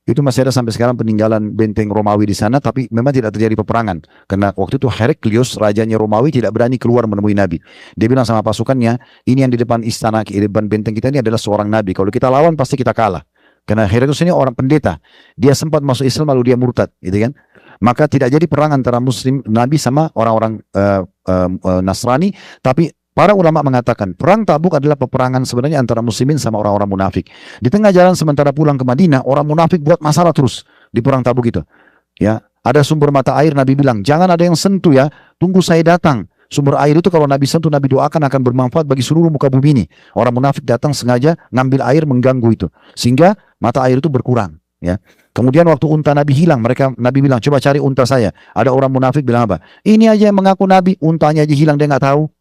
Itu masih ada sampai sekarang peninggalan benteng Romawi di sana, tapi memang tidak terjadi peperangan karena waktu itu Heraklius, rajanya Romawi, tidak berani keluar menemui Nabi. Dia bilang sama pasukannya, ini yang di depan istana, di depan benteng kita ini adalah seorang Nabi, kalau kita lawan pasti kita kalah. Karena Heraklius ini orang pendeta, dia sempat masuk Islam lalu dia murtad, gitu kan. Maka tidak jadi perang antara Muslim Nabi sama orang-orang Nasrani, tapi para ulama mengatakan perang Tabuk adalah peperangan sebenarnya antara muslimin sama orang-orang munafik. Di tengah jalan sementara pulang ke Madinah, orang munafik buat masalah terus di perang Tabuk itu. Ya, ada sumber mata air, Nabi bilang, jangan ada yang sentuh ya, tunggu saya datang. Sumber air itu kalau Nabi sentuh, Nabi doakan akan bermanfaat bagi seluruh muka bumi ini. Orang munafik datang sengaja ngambil air mengganggu itu, sehingga mata air itu berkurang. Ya. Kemudian waktu unta Nabi hilang, Nabi bilang, coba cari unta saya. Ada orang munafik bilang apa? Ini aja yang mengaku Nabi, untanya aja hilang, dia nggak tahu.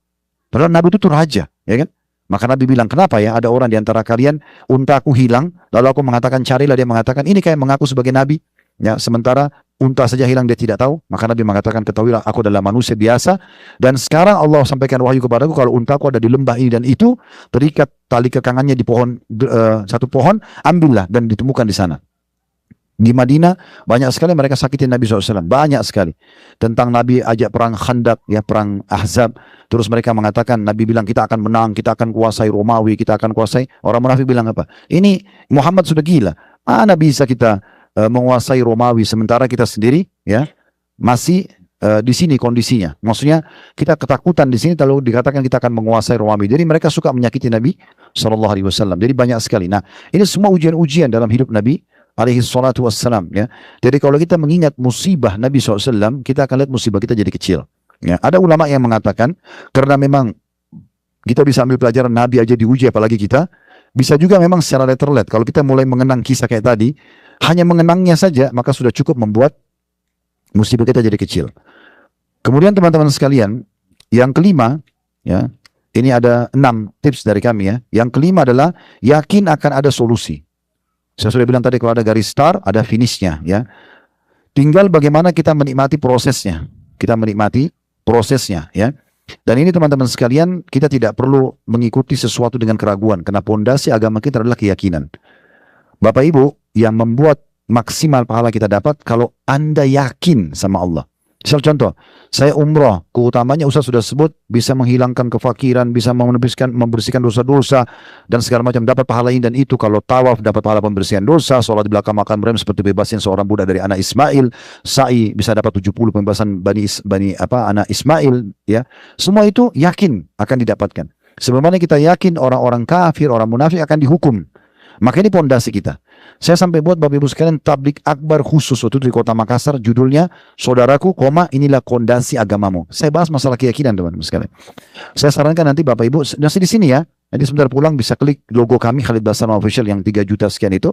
Padahal Nabi itu tuh raja, ya kan? Maka Nabi bilang, kenapa ya ada orang di antara kalian, untaku hilang, lalu aku mengatakan carilah, dia mengatakan ini kayak mengaku sebagai Nabi. Ya, sementara unta saja hilang dia tidak tahu. Maka Nabi mengatakan, ketahuilah aku adalah manusia biasa, dan sekarang Allah sampaikan wahyu kepadaku kalau untaku ada di lembah ini dan itu, terikat tali kekangannya di pohon, satu pohon, ambillah, dan ditemukan di sana. Di Madinah banyak sekali mereka sakitin Nabi SAW, banyak sekali. Tentang Nabi ajak perang Khandaq, ya, perang Ahzab, terus mereka mengatakan, Nabi bilang kita akan menang, kita akan kuasai Romawi, kita akan kuasai. Orang munafik bilang apa? Ini Muhammad sudah gila, mana bisa kita menguasai Romawi sementara kita sendiri, ya, masih di sini kondisinya. Maksudnya kita ketakutan di sini kalau dikatakan kita akan menguasai Romawi. Jadi mereka suka menyakiti Nabi SAW. Jadi banyak sekali. Nah, ini semua ujian-ujian dalam hidup Nabi alaihi salatu wassalam, ya. Jadi kalau kita mengingat musibah Nabi SAW, kita akan lihat musibah kita jadi kecil, ya. Ada ulama yang mengatakan karena memang kita bisa ambil pelajaran Nabi aja diuji, apalagi kita bisa juga memang secara letterlet. Kalau kita mulai mengenang kisah kayak tadi, hanya mengenangnya saja maka sudah cukup membuat musibah kita jadi kecil. Kemudian teman-teman sekalian, yang kelima, ya, ini ada 6 tips dari kami, ya. Yang kelima adalah yakin akan ada solusi. Saya sudah bilang tadi kalau ada garis start, ada finishnya, ya. Tinggal bagaimana kita menikmati prosesnya. Kita menikmati prosesnya, ya. Dan ini teman-teman sekalian, kita tidak perlu mengikuti sesuatu dengan keraguan, karena pondasi agama kita adalah keyakinan. Bapak Ibu, yang membuat maksimal pahala kita dapat kalau Anda yakin sama Allah. Misal contoh, saya umroh, keutamanya Ustaz sudah sebut, bisa menghilangkan kefakiran, bisa membersihkan dosa-dosa, dan segala macam, dapat pahala ini dan itu. Kalau tawaf dapat pahala pembersihan dosa, sholat di belakang makam Ibrahim seperti bebasin seorang budak dari anak Ismail, sa'i bisa dapat 70 pembebasan anak Ismail, ya. Semua itu yakin akan didapatkan. Sebagaimana kita yakin orang-orang kafir, orang munafik akan dihukum. Maka ini pondasi kita. Saya sampai buat Bapak Ibu sekalian tablik akbar khusus waktu itu di kota Makassar, judulnya Saudaraku, inilah pondasi agamamu. Saya bahas masalah keyakinan teman-teman sekalian. Saya sarankan nanti Bapak Ibu masih di sini ya. Nanti sebentar pulang bisa klik logo kami Khalid Basalamah Official yang 3 juta sekian itu.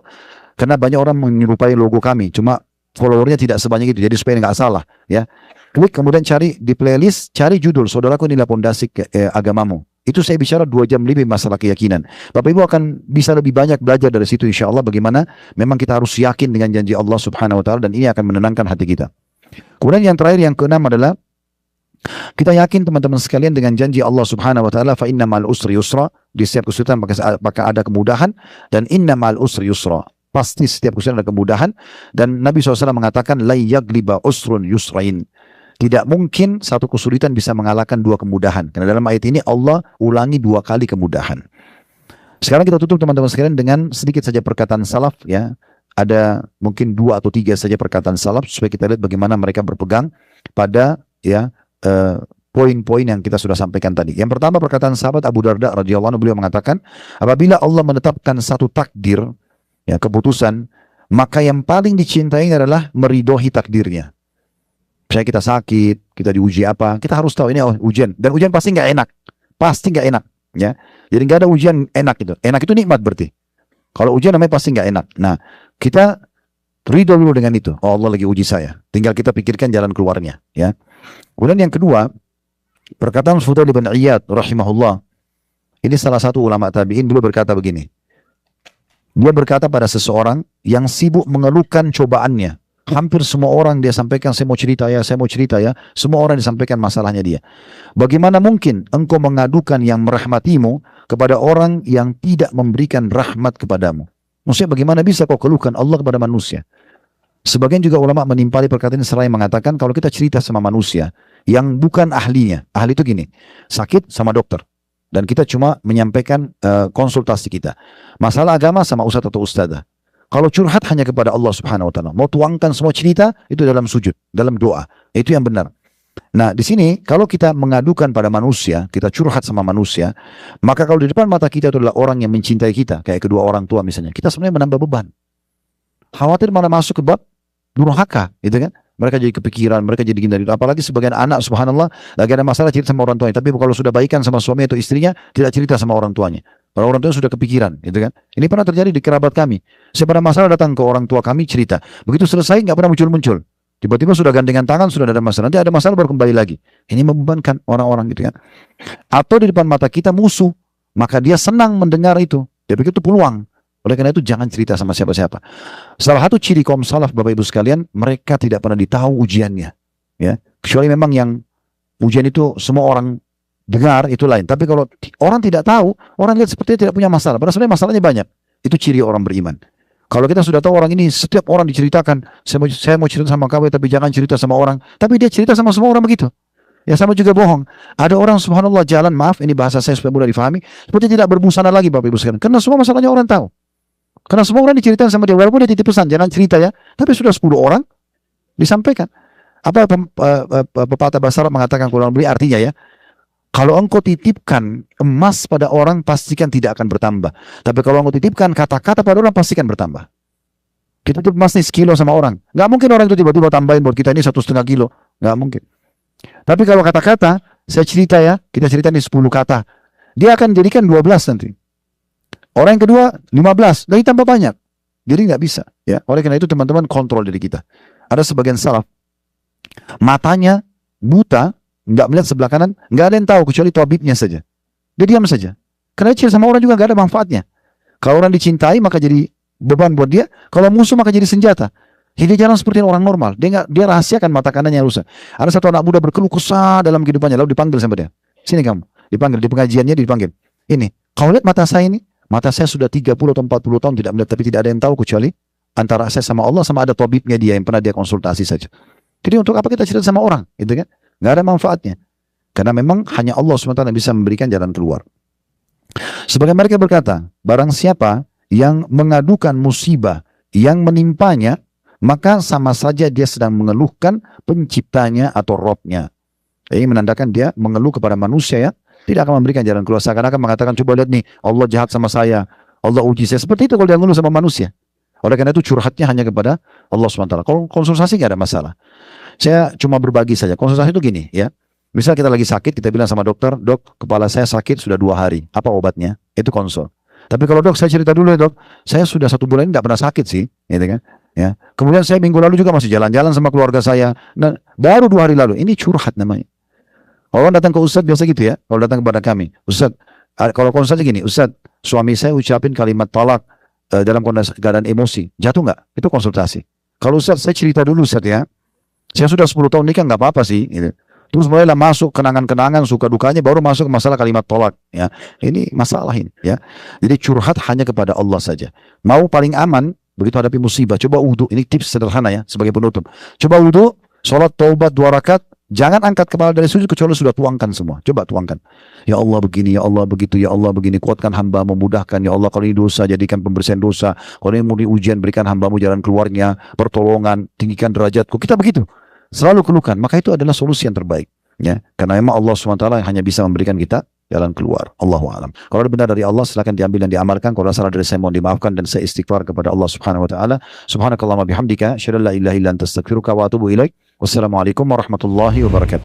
Karena banyak orang menyerupai logo kami, cuma followernya tidak sebanyak itu. Jadi supaya nggak salah ya. Klik kemudian cari di playlist, cari judul Saudaraku, inilah pondasi agamamu. Itu saya bicara 2 jam lebih masalah keyakinan. Bapak Ibu akan bisa lebih banyak belajar dari situ insya Allah bagaimana memang kita harus yakin dengan janji Allah Subhanahu Wa Taala, dan ini akan menenangkan hati kita. Kemudian yang terakhir, yang keenam adalah kita yakin teman-teman sekalian dengan janji Allah Subhanahu Wa Taala, fa inna ma'al usri yusra, di setiap kesulitan maka ada kemudahan, dan inna ma'al usri yusra, pasti setiap kesulitan ada kemudahan. Dan Nabi SAW mengatakan la yagliba usrun yusrain, tidak mungkin satu kesulitan bisa mengalahkan 2 kemudahan. Karena dalam ayat ini Allah ulangi 2 kali kemudahan. Sekarang kita tutup teman-teman sekalian dengan sedikit saja perkataan salaf ya. Ada mungkin 2 atau 3 saja perkataan salaf supaya kita lihat bagaimana mereka berpegang pada ya poin-poin yang kita sudah sampaikan tadi. Yang pertama perkataan sahabat Abu Darda radhiyallahu anhu, beliau mengatakan, apabila Allah menetapkan satu takdir ya, keputusan, maka yang paling dicintai adalah meridhoi takdirnya. Misalnya kita sakit, kita diuji apa, kita harus tahu ini ujian, dan ujian pasti nggak enak, ya. Jadi nggak ada ujian enak itu. Enak itu nikmat berarti. Kalau ujian namanya pasti nggak enak. Nah, kita ridho dulu dengan itu. Oh, Allah lagi uji saya. Tinggal kita pikirkan jalan keluarnya, ya. Kemudian yang kedua, perkataan Fudail bin Iyad rahimahullah. Ini salah satu ulama tabi'in, dulu berkata begini. Dia berkata pada seseorang yang sibuk mengeluhkan cobaannya. Hampir semua orang dia sampaikan, saya mau cerita ya. Semua orang disampaikan masalahnya dia. Bagaimana mungkin engkau mengadukan yang merahmatimu kepada orang yang tidak memberikan rahmat kepadamu? Maksudnya bagaimana bisa kau keluhkan Allah kepada manusia? Sebagian juga ulama menimpali perkataan ini seraya mengatakan, kalau kita cerita sama manusia yang bukan ahlinya, ahli itu gini, sakit sama dokter, dan kita cuma menyampaikan konsultasi kita. Masalah agama sama ustadz atau ustadzah. Kalau curhat hanya kepada Allah Subhanahu Wa Taala, mau tuangkan semua cerita itu dalam sujud, dalam doa, itu yang benar. Nah di sini kalau kita mengadukan pada manusia, kita curhat sama manusia, maka kalau di depan mata kita itu adalah orang yang mencintai kita, kayak kedua orang tua misalnya, kita sebenarnya menambah beban. Khawatir malah masuk ke bab durhaka, gitu kan? Mereka jadi kepikiran, mereka jadi gini. Apalagi sebagian anak, subhanallah, lagi ada masalah cerita sama orang tuanya, tapi kalau sudah baikan sama suami atau istrinya, tidak cerita sama orang tuanya. Kalau orang tua sudah kepikiran, gitu kan? Ini pernah terjadi di kerabat kami. Saya pada masalah datang ke orang tua kami cerita. Begitu selesai nggak pernah muncul-muncul. Tiba-tiba sudah gandengan tangan, sudah ada masalah. Nanti ada masalah baru kembali lagi. Ini membebankan orang-orang gitu kan. Atau di depan mata kita musuh, maka dia senang mendengar itu. Dia pikir itu peluang. Oleh karena itu jangan cerita sama siapa-siapa. Salah satu ciri kaum salaf Bapak Ibu sekalian, mereka tidak pernah ditahu ujiannya. Ya, kecuali memang yang ujian itu semua orang dengar itu lain. Tapi kalau orang tidak tahu, orang lihat sepertinya tidak punya masalah. Padahal sebenarnya masalahnya banyak. Itu ciri orang beriman. Kalau kita sudah tahu orang ini, setiap orang diceritakan, saya mau cerita sama kamu, tapi jangan cerita sama orang. Tapi dia cerita sama semua orang begitu. Ya sama juga bohong. Ada orang subhanallah jalan, maaf ini bahasa saya supaya mudah difahami, seperti tidak berbusana lagi Bapak Ibu sekalian. Karena semua masalahnya orang tahu. Karena semua orang diceritakan sama dia, walaupun dia titip pesan, jangan cerita ya. Tapi sudah 10 orang disampaikan. Apa pepatah bahasa Arab mengatakan, kalau beli artinya ya, kalau engkau titipkan emas pada orang, pastikan tidak akan bertambah. Tapi kalau engkau titipkan kata-kata pada orang, pastikan bertambah. Kita titip emas nih 1 kilo sama orang. Nggak mungkin orang itu tiba-tiba tambahin buat kita ini 1,5 kilo. Nggak mungkin. Tapi kalau kata-kata, saya cerita ya, kita cerita nih 10 kata. Dia akan jadikan 12 nanti. Orang yang kedua 15, lagi tambah banyak. Jadi nggak bisa. Ya. Oleh karena itu teman-teman kontrol diri kita. Ada sebagian salaf, matanya buta, nggak melihat sebelah kanan, nggak ada yang tahu kecuali tabibnya saja. Dia diam saja. Karena chill sama orang juga nggak ada manfaatnya. Kalau orang dicintai maka jadi beban buat dia. Kalau musuh maka jadi senjata. Jadi dia jalan seperti orang normal. Dia rahasiakan mata kanannya rusak. Ada satu anak muda berkeluh kesah dalam kehidupannya, lalu dipanggil sama dia. Sini kamu. Dipanggil di pengajiannya, dipanggil. Ini, kau lihat mata saya ini? Mata saya sudah 30 atau 40 tahun tidak melihat, tapi tidak ada yang tahu kecuali antara saya sama Allah, sama ada tabibnya dia yang pernah dia konsultasi saja. Jadi untuk apa kita cerita sama orang, gitu kan? Nggak ada manfaatnya. Karena memang hanya Allah SWT yang bisa memberikan jalan keluar. Sebagai mereka berkata, barang siapa yang mengadukan musibah yang menimpanya, maka sama saja dia sedang mengeluhkan penciptanya atau Robnya. Ini menandakan dia mengeluh kepada manusia ya, tidak akan memberikan jalan keluar. Seakan-akan mengatakan, coba lihat nih, Allah jahat sama saya, Allah uji saya. Seperti itu kalau dia mengeluh sama manusia. Oleh karena itu curhatnya hanya kepada Allah SWT. Kalau konsultasi nggak ada masalah. Saya cuma berbagi saja. Konsultasi itu gini ya. Misal kita lagi sakit, kita bilang sama dokter, dok, kepala saya sakit sudah 2 hari. Apa obatnya? Itu konsul. Tapi kalau dok, saya cerita dulu ya dok, saya sudah 1 bulan ini nggak pernah sakit sih, gitu kan? Ya. Kemudian saya minggu lalu juga masih jalan-jalan sama keluarga saya. Nah, baru 2 hari lalu. Ini curhat namanya. Kalau datang ke Ustadz biasa gitu ya. Kalau datang kepada kami, Ustadz, kalau konsultasi gini, Ustadz, suami saya ucapin kalimat talak dalam keadaan emosi, jatuh nggak? Itu konsultasi. Kalau Ustadz, saya cerita dulu Ustadz ya. Saya sudah 10 tahun nikah nggak apa-apa sih. Gitu. Terus mulailah masuk kenangan-kenangan suka dukanya, baru masuk masalah kalimat tolak ya. Ini masalah ini ya. Jadi curhat hanya kepada Allah saja. Mau paling aman begitu hadapi musibah, coba wudu. Ini tips sederhana ya sebagai penutup. Coba wudu, sholat taubat 2 rakaat, jangan angkat kepala dari sujud kecuali sudah tuangkan semua. Coba tuangkan. Ya Allah begini, ya Allah begitu, ya Allah begini. Kuatkan hamba, memudahkan. Ya Allah kalau ini dosa, jadikan pembersihan dosa. Kalau ini murni ujian, berikan hambamu jalan keluarnya, pertolongan, tinggikan derajatku. Kita begitu. Selalu keluhkan, maka itu adalah solusi yang terbaik ya, karena memang Allah SWT yang hanya bisa memberikan kita jalan keluar. Allahu a'lam. Kalau ada benar dari Allah silakan diambil dan diamalkan. Kalau salah dari saya mohon dimaafkan dan saya istighfar kepada Allah Subhanahu wa taala. Subhanakallahumma bihamdika asyhadu an la ilaha illa anta astaghfiruka wa atubu ilaik. Wassalamualaikum warahmatullahi wabarakatuh.